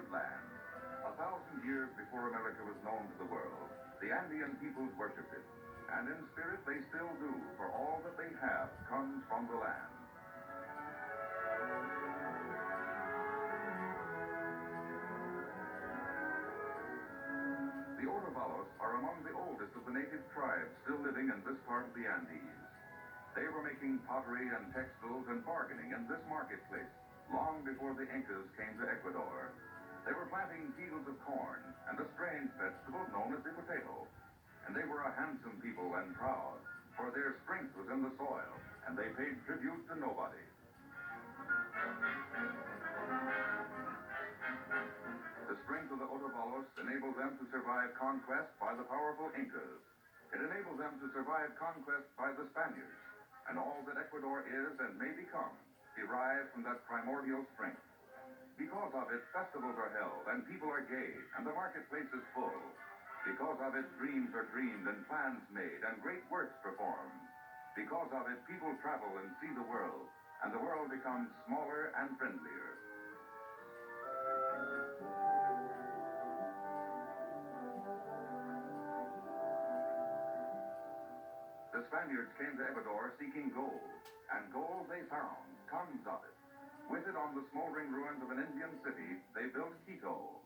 sacred land. 1,000 years before America was known to the world, the Andean peoples worshipped it. And in spirit they still do, for all that they have comes from the land. The Otavalos are among the oldest of the native tribes still living in this part of the Andes. They were making pottery and textiles and bargaining in this marketplace long before the Incas came to Ecuador. They were planting fields of corn and a strange vegetable known as the potato. And they were a handsome people and proud, for their strength was in the soil, and they paid tribute to nobody. The strength of the Otavalos enabled them to survive conquest by the powerful Incas. It enabled them to survive conquest by the Spaniards. And all that Ecuador is and may become derives from that primordial strength. Because of it, festivals are held, and people are gay, and the marketplace is full. Because of it, dreams are dreamed, and plans made, and great works performed. Because of it, people travel and see the world, and the world becomes smaller and friendlier. The Spaniards came to Ecuador seeking gold, and gold they found, tons of it. With it on the smoldering ruins of an Indian city, they built Quito.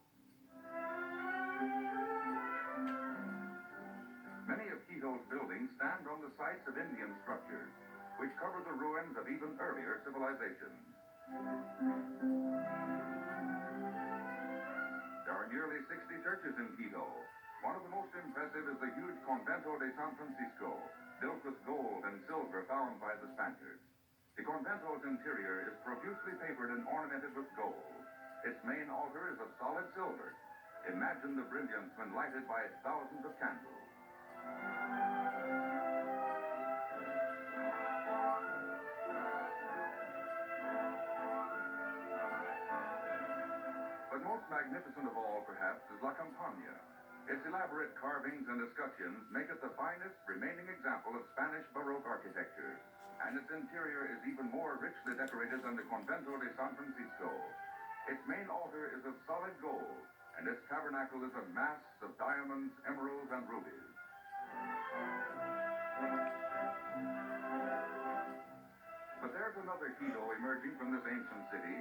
Many of Quito's buildings stand on the sites of Indian structures, which cover the ruins of even earlier civilizations. There are nearly 60 churches in Quito. One of the most impressive is the huge Convento de San Francisco, built with gold and silver found by the Spaniards. The convento's interior is profusely papered and ornamented with gold. Its main altar is of solid silver. Imagine the brilliance when lighted by thousands of candles. But most magnificent of all, perhaps, is La Campana. Its elaborate carvings and escutcheons make it the finest remaining example of Spanish Baroque architecture. And its interior is even more richly decorated than the Convento de San Francisco. Its main altar is of solid gold, and its tabernacle is of masks of diamonds, emeralds, and rubies. But there's another Quito emerging from this ancient city.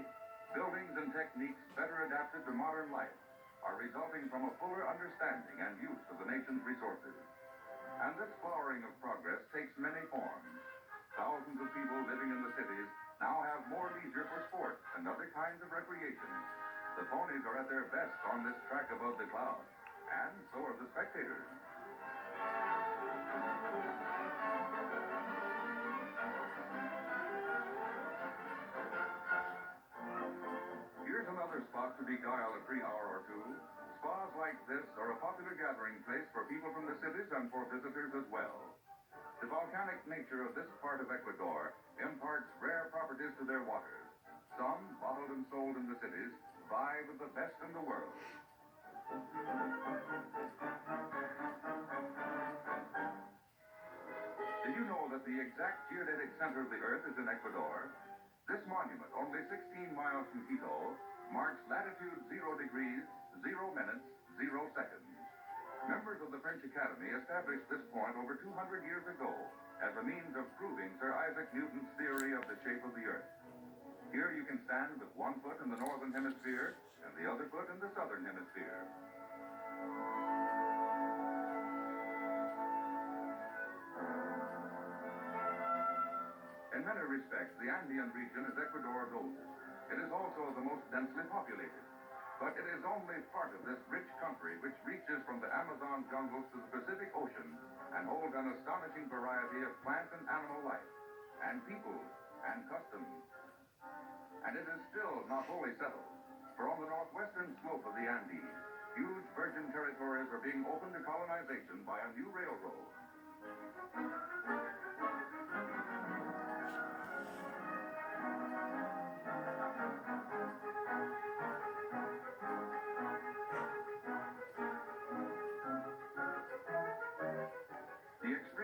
Buildings and techniques better adapted to modern life are resulting from a fuller understanding and use of the nation's resources. And this flowering of progress takes many forms. Thousands of people living in the cities now have more leisure for sports and other kinds of recreation. The ponies are at their best on this track above the clouds, and so are the spectators. Here's another spot to beguile a free hour or two. Spas like this are a popular gathering place for people from the cities and for visitors as well. The volcanic nature of this part of Ecuador imparts rare properties to their waters. Some, bottled and sold in the cities, vie with the best in the world. Did you know that the exact geodetic center of the Earth is in Ecuador? This monument, only 16 miles from Quito, marks latitude 0 degrees, 0 minutes, 0 seconds. Members of the French Academy established this point over 200 years ago as a means of proving Sir Isaac Newton's theory of the shape of the Earth. Here you can stand with one foot in the northern hemisphere and the other foot in the southern hemisphere. In many respects, the Andean region is Ecuador's oldest. It is also the most densely populated. But it is only part of this rich country which reaches from the Amazon jungles to the Pacific Ocean and holds an astonishing variety of plant and animal life, and peoples, and customs. And it is still not wholly settled, for on the northwestern slope of the Andes, huge virgin territories are being opened to colonization by a new railroad.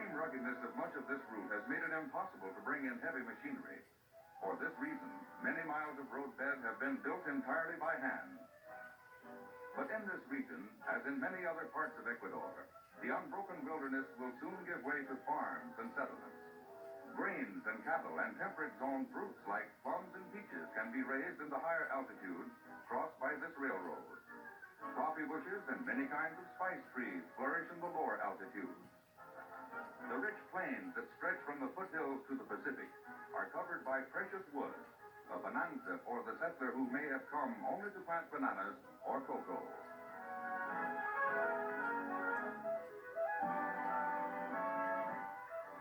Ruggedness of much of this route has made it impossible to bring in heavy machinery. For this reason, many miles of roadbed have been built entirely by hand. But in this region, as in many other parts of Ecuador, the unbroken wilderness will soon give way to farms and settlements. Grains and cattle and temperate zone fruits like plums and peaches can be raised in the higher altitudes crossed by this railroad. Coffee bushes and many kinds of spice trees flourish in the lower altitudes. The rich plains that stretch from the foothills to the Pacific are covered by precious wood, a bonanza for the settler who may have come only to plant bananas or cocoa.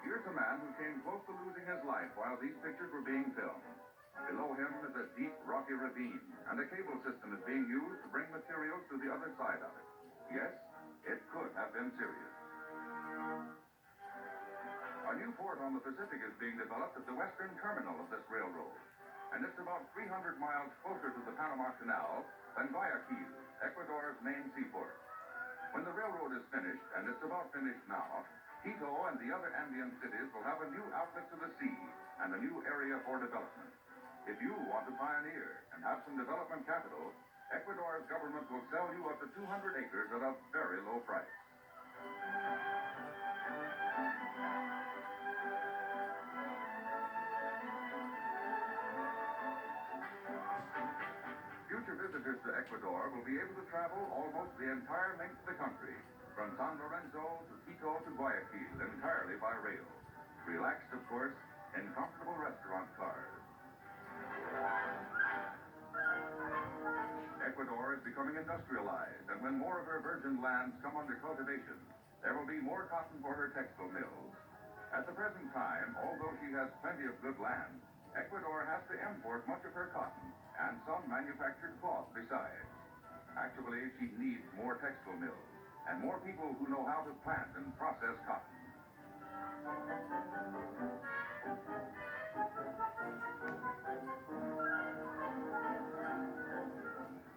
Here's a man who came close to losing his life while these pictures were being filmed. Below him is a deep, rocky ravine, and a cable system is being used to bring materials to the other side of it. Yes, it could have been serious. A new port on the Pacific is being developed at the western terminal of this railroad, and it's about 300 miles closer to the Panama Canal than Guayaquil, Ecuador's main seaport. When the railroad is finished, and it's about finished now, Quito and the other Andean cities will have a new outlet to the sea and a new area for development. If you want to pioneer and have some development capital, Ecuador's government will sell you up to 200 acres at a very low price. Future visitors to Ecuador will be able to travel almost the entire length of the country, from San Lorenzo to Quito to Guayaquil, entirely by rail. Relaxed, of course, in comfortable restaurant cars. Ecuador is becoming industrialized, and when more of her virgin lands come under cultivation, there will be more cotton for her textile mills. At the present time, although she has plenty of good land, Ecuador has to import much of her cotton and some manufactured cloth besides. Actually, she needs more textile mills and more people who know how to plant and process cotton.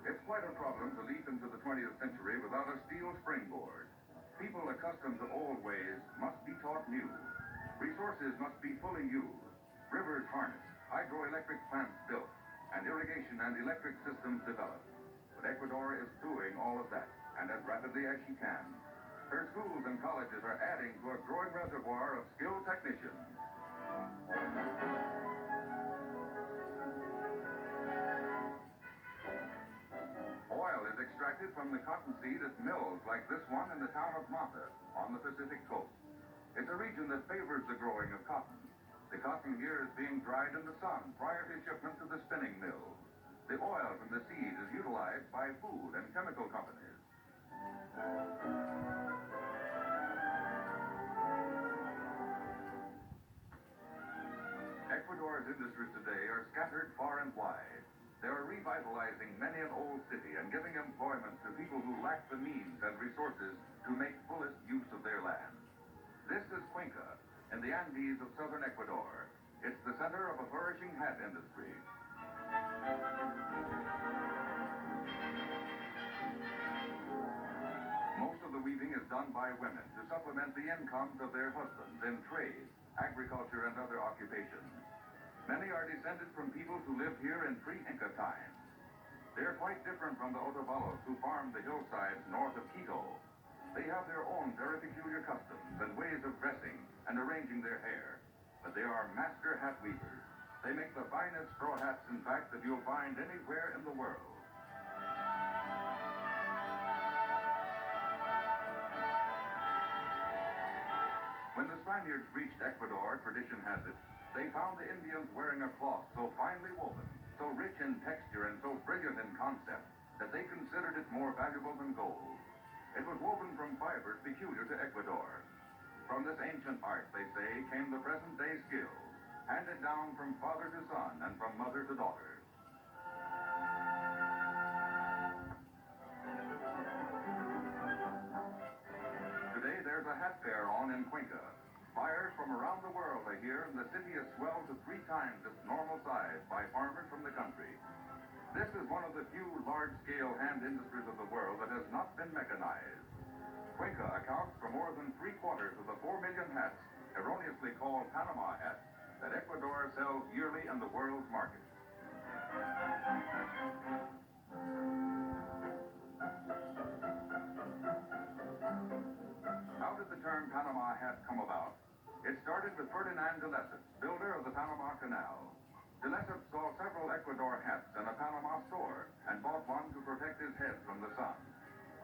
It's quite a problem to leap into the 20th century without a steel springboard. People accustomed to old ways must be taught new. Resources must be fully used. Rivers harnessed, hydroelectric plants built, and irrigation and electric systems developed. But Ecuador is doing all of that, and as rapidly as she can. Her schools and colleges are adding to a growing reservoir of skilled technicians. Oil is extracted from the cottonseed at mills like this one in the town of Mata on the Pacific coast. It's a region that favors the growing of cotton. The cotton here is being dried in the sun prior to shipment to the spinning mill. The oil from the seed is utilized by food and chemical companies. Ecuador's industries today are scattered far and wide. They are revitalizing many an old city and giving employment to people who lack the means and resources to make fullest use of their land. This is Cuenca, in the Andes of southern Ecuador. It's the center of a flourishing hat industry. Most of the weaving is done by women to supplement the incomes of their husbands in trade, agriculture, and other occupations. Many are descended from people who lived here in pre-Inca times. They're quite different from the Otavalos who farmed the hillsides north of Quito. They have their own very peculiar customs and ways of dressing and arranging their hair. But they are master hat weavers. They make the finest straw hats, in fact, that you'll find anywhere in the world. When the Spaniards reached Ecuador, tradition has it, they found the Indians wearing a cloth so finely woven, so rich in texture and so brilliant in concept, that they considered it more valuable than gold. It was woven from fibers peculiar to Ecuador. From this ancient art, they say, came the present-day skills, handed down from father to son and from mother to daughter. Today, there's a hat fair on in Cuenca. Buyers from around the world are here, and the city is swelled to 3 times its normal size by farmers from the country. This is one of the few large-scale hand industries of the world that has not been mechanized. Cuenca accounts for more than 3/4 of the 4 million hats, erroneously called Panama hats, that Ecuador sells yearly in the world's market. How did the term Panama hat come about? It started with Ferdinand de Lesseps, builder of the Panama Canal. De Lesseps saw several Ecuador hats in a Panama store and bought one to protect his head from the sun.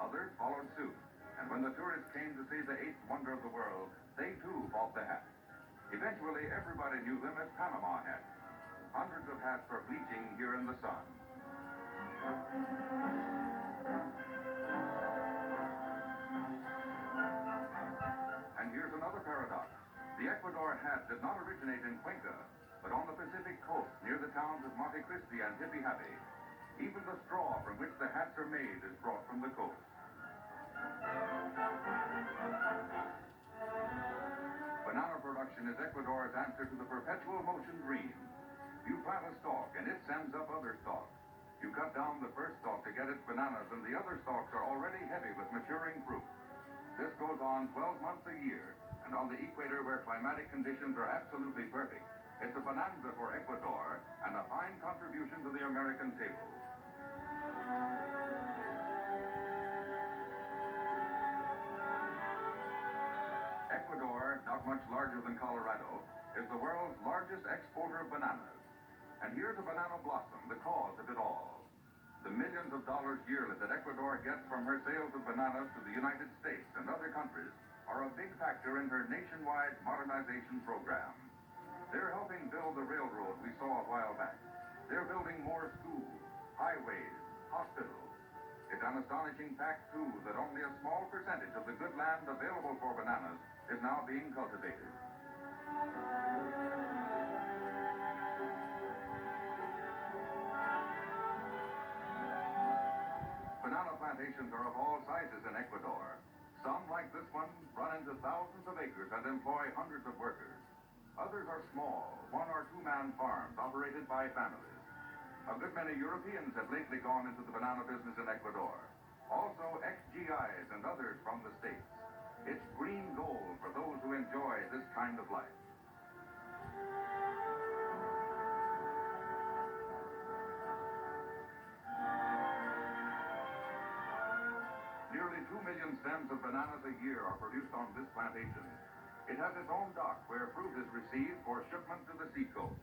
Others followed suit, and when the tourists came to see the eighth wonder of the world, they too bought the hat. Eventually, everybody knew them as Panama hats. Hundreds of hats are bleaching here in the sun. And here's another paradox. The Ecuador hat did not originate in Cuenca, but on the Pacific coast near the towns of Monte Cristi and Hippie Happy. Even the straw from which the hats are made is brought from the coast. Banana production is Ecuador's answer to the perpetual motion dream. You plant a stalk and it sends up other stalks. You cut down the first stalk to get its bananas and the other stalks are already heavy with maturing fruit. This goes on 12 months a year, and on the equator where climatic conditions are absolutely perfect, it's a bonanza for Ecuador and a fine contribution to the American table. Ecuador, not much larger than Colorado, is the world's largest exporter of bananas. And here's a banana blossom, the cause of it all. The millions of dollars yearly that Ecuador gets from her sales of bananas to the United States and other countries are a big factor in her nationwide modernization program. They're helping build the railroad we saw a while back. They're building more schools, highways, hospitals. It's an astonishing fact, too, that only a small percentage of the good land available for bananas is now being cultivated. Banana plantations are of all sizes in Ecuador. Some, like this one, run into thousands of acres and employ hundreds of workers. Others are small, one- or two-man farms operated by families. A good many Europeans have lately gone into the banana business in Ecuador. Also, ex-GIs and others from the States. It's green gold for those who enjoy this kind of life. Nearly 2 million stems of bananas a year are produced on this plantation. It has its own dock where fruit is received for shipment to the seacoast.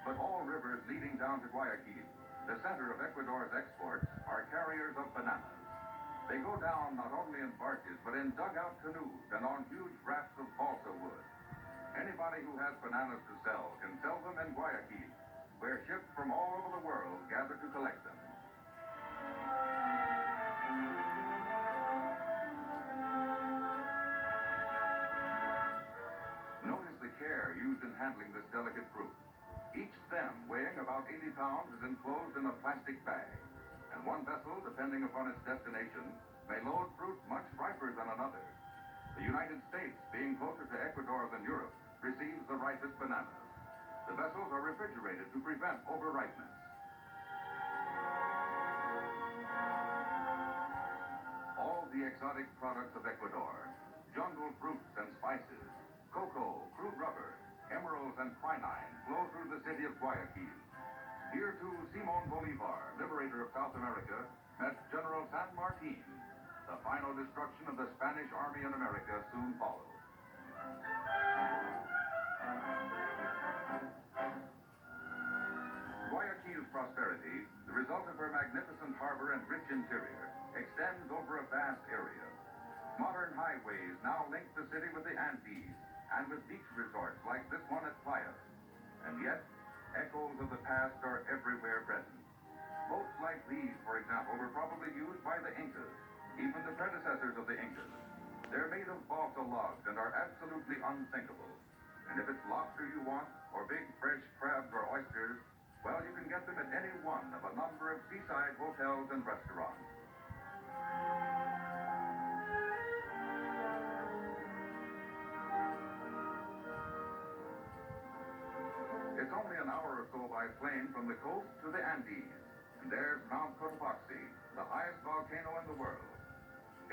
But all rivers leading down to Guayaquil, the center of Ecuador's exports, are carriers of bananas. They go down not only in barges, but in dugout canoes and on huge rafts of balsa wood. Anybody who has bananas to sell can sell them in Guayaquil, where ships from all over the world gather to collect them. Notice the care used in handling this delicate fruit. Each stem, weighing about 80 pounds, is enclosed in a plastic bag. And one vessel, depending upon its destination, may load fruit much riper than another. The United States, being closer to Ecuador than Europe, receives the ripest bananas. The vessels are refrigerated to prevent overripeness. All the exotic products of Ecuador, jungle fruits and spices, cocoa, crude rubber, emeralds and quinine flow through the city of Guayaquil. Here too, Simón Bolívar, liberator of South America, met General San Martín. The final destruction of the Spanish army in America soon followed. Guayaquil's prosperity, the result of her magnificent harbor and rich interior, extends over a vast area. Modern highways now link the city with the Andes and with beach resorts like this one at Playa. And yet, echoes of the past are everywhere present. Boats like these, for example, were probably used by the Incas, even the predecessors of the Incas. They're made of balsa logs and are absolutely unsinkable. And if it's lobster you want, or big fresh crabs or oysters, well, you can get them at any one of a number of seaside hotels and restaurants. It's only an hour or so by plane from the coast to the Andes. And there's Mount Cotopaxi, the highest volcano in the world.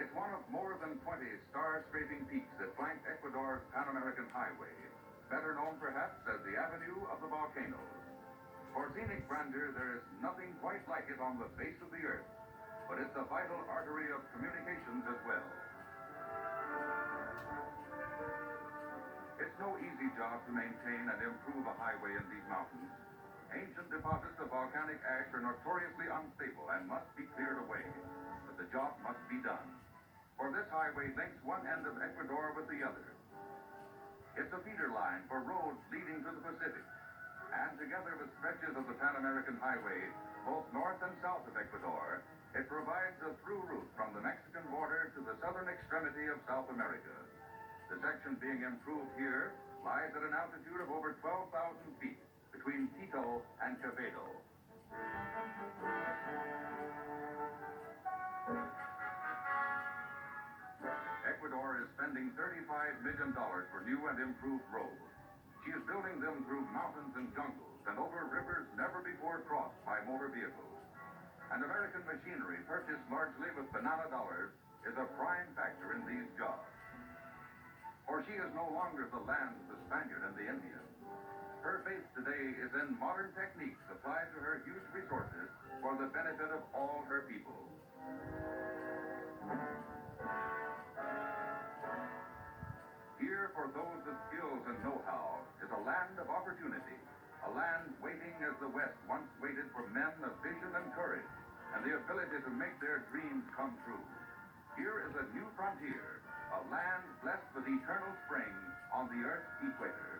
It's one of more than 20 star-scraping peaks that flank Ecuador's Pan-American Highway, better known perhaps as the Avenue of the Volcanoes. For scenic grandeur, there is nothing quite like it on the face of the earth, but it's a vital artery of communications as well. It's no easy job to maintain and improve a highway in these mountains. Ancient deposits of volcanic ash are notoriously unstable and must be cleared away, but the job must be done. For this highway links one end of Ecuador with the other. It's a feeder line for roads leading to the Pacific, and together with stretches of the Pan American Highway, both north and south of Ecuador, it provides a through route from the Mexican border to the southern extremity of South America. The section being improved here lies at an altitude of over 12,000 feet between Quito and Quevedo. Ecuador is spending $35 million for new and improved roads. She is building them through mountains and jungles and over rivers never before crossed by motor vehicles. And American machinery purchased largely with banana dollars is a prime factor in these jobs. For she is no longer the land of the Spaniard and the Indian. Her faith today is in modern techniques applied to her huge resources for the benefit of all her people. Here, for those with skills and know-how, is a land of opportunity, a land waiting as the West once waited for men of vision and courage, and the ability to make their dreams come true. Here is a new frontier, a land blessed with eternal spring on the Earth's equator.